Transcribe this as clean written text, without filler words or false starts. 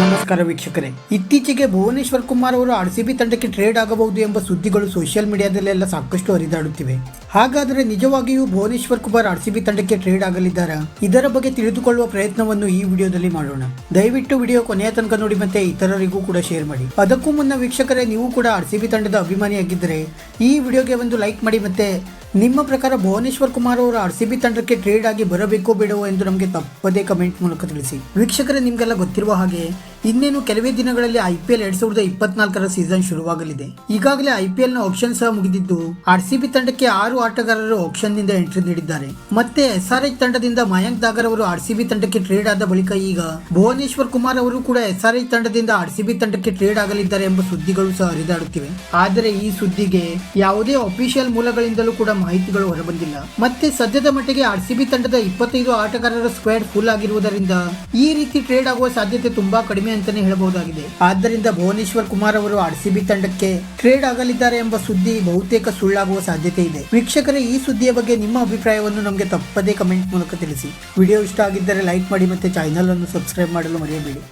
ನಮಸ್ಕಾರ ವೀಕ್ಷಕರೇ, ಇತ್ತೀಚೆಗೆ ಭುವನೇಶ್ವರ್ ಕುಮಾರ್ ಅವರು ಆರ್ಸಿಬಿ ತಂಡಕ್ಕೆ ಟ್ರೇಡ್ ಆಗಬಹುದು ಎಂಬ ಸುದ್ದಿಗಳು ಸೋಷಿಯಲ್ ಮೀಡಿಯಾದಲ್ಲೆಲ್ಲ ಸಾಕಷ್ಟು ಹರಿದಾಡುತ್ತಿವೆ. ಹಾಗಾದರೆ ನಿಜವಾಗಿಯೂ ಭುವನೇಶ್ವರ್ ಕುಮಾರ್ ಆರ್ಸಿಬಿ ತಂಡಕ್ಕೆ ಟ್ರೇಡ್ ಆಗಲಿದ್ದಾರಾ? ಇದರ ಬಗ್ಗೆ ತಿಳಿದುಕೊಳ್ಳುವ ಪ್ರಯತ್ನವನ್ನು ಈ ವಿಡಿಯೋದಲ್ಲಿ ಮಾಡೋಣ. ದಯವಿಟ್ಟು ವಿಡಿಯೋ ಕೊನೆಯ ತನಕ ನೋಡಿ ಮತ್ತೆ ಇತರರಿಗೂ ಕೂಡ ಶೇರ್ ಮಾಡಿ. ಅದಕ್ಕೂ ಮುನ್ನ ವೀಕ್ಷಕರೇ, ನೀವು ಕೂಡ ಆರ್ಸಿಬಿ ತಂಡದ ಅಭಿಮಾನಿಯಾಗಿದ್ದರೆ ಈ ವಿಡಿಯೋಗೆ ಒಂದು ಲೈಕ್ ಮಾಡಿ. ಮತ್ತೆ ನಿಮ್ಮ ಪ್ರಕಾರ ಭುವನೇಶ್ವರ್ ಕುಮಾರ್ ಅವರು ಆರ್ಸಿಬಿ ತಂಡಕ್ಕೆ ಟ್ರೇಡ್ ಆಗಿ ಬರಬೇಕೋ ಬೇಡವೋ ಎಂದು ನಮಗೆ ತಪ್ಪದೇ ಕಮೆಂಟ್ ಮೂಲಕ ತಿಳಿಸಿ. ವೀಕ್ಷಕರೇ, ನಿಮಗೆಲ್ಲ ಗೊತ್ತಿರುವ ಹಾಗೆ ಇನ್ನೇನು ಕೆಲವೇ ದಿನಗಳಲ್ಲಿ IPL 2024ರ ಸೀಸನ್ ಶುರುವಾಗಲಿದೆ. ಈಗಾಗಲೇ IPL ನ ಆಕ್ಷನ್ ಸಹ ಮುಗಿದಿದ್ದು ಆರ್ಸಿಬಿ ತಂಡಕ್ಕೆ 6 ಆಟಗಾರರು ಆಕ್ಷನ್ ನಿಂದ ಎಂಟ್ರಿ ನೀಡಿದ್ದಾರೆ. ಮತ್ತೆ SRH ತಂಡದಿಂದ ಮಯಾಂಕ್ ದಾಗರ್ ಅವರು ಆರ್ಸಿಬಿ ತಂಡಕ್ಕೆ ಟ್ರೇಡ್ ಆದ ಬಳಿಕ ಈಗ ಭುವನೇಶ್ವರ್ ಕುಮಾರ್ ಅವರು ಕೂಡ SRH ತಂಡದಿಂದ ಆರ್ಸಿಬಿ ತಂಡಕ್ಕೆ ಟ್ರೇಡ್ ಆಗಲಿದ್ದಾರೆ ಎಂಬ ಸುದ್ದಿಗಳು ಸಹ ಹರಿದಾಡುತ್ತಿವೆ. ಆದರೆ ಈ ಸುದ್ದಿಗೆ ಯಾವುದೇ ಅಫಿಷಿಯಲ್ ಮೂಲಗಳಿಂದಲೂ ಕೂಡ ಮಾಹಿತಿಗಳು ಹೊರಬಂದಿಲ್ಲ. ಮತ್ತೆ ಸದ್ಯದ ಮಟ್ಟಿಗೆ ಆರ್ಸಿಬಿ ತಂಡದ 25 ಆಟಗಾರರ ಸ್ಕ್ವಾಡ್ ಫುಲ್ ಆಗಿರುವುದರಿಂದ ಈ ರೀತಿ ಟ್ರೇಡ್ ಆಗುವ ಸಾಧ್ಯತೆ ತುಂಬಾ ಕಡಿಮೆ ಅಂತಾನೆ ಹೇಳಬಹುದಾಗಿದೆ. ಆದ್ದರಿಂದ ಭುವನೇಶ್ವರ್ ಕುಮಾರ್ ಅವರು ಆರ್ಸಿಬಿ ತಂಡಕ್ಕೆ ಟ್ರೇಡ್ ಆಗಲಿದ್ದಾರೆ ಎಂಬ ಸುದ್ದಿ ಬಹುತೇಕ ಸುಳ್ಳಾಗುವ ಸಾಧ್ಯತೆ ಇದೆ. ವೀಕ್ಷಕರೇ, ಈ ಸುದ್ದಿಯ ಬಗ್ಗೆ ನಿಮ್ಮ ಅಭಿಪ್ರಾಯವನ್ನು ನಮಗೆ ತಪ್ಪದೇ ಕಮೆಂಟ್ ಮೂಲಕ ತಿಳಿಸಿ. ವಿಡಿಯೋ ಇಷ್ಟ ಆಗಿದ್ದರೆ ಲೈಕ್ ಮಾಡಿ ಮತ್ತೆ ಚಾನೆಲ್ ಅನ್ನು ಸಬ್ಸ್ಕ್ರೈಬ್ ಮಾಡಲು ಮರೆಯಬೇಡಿ.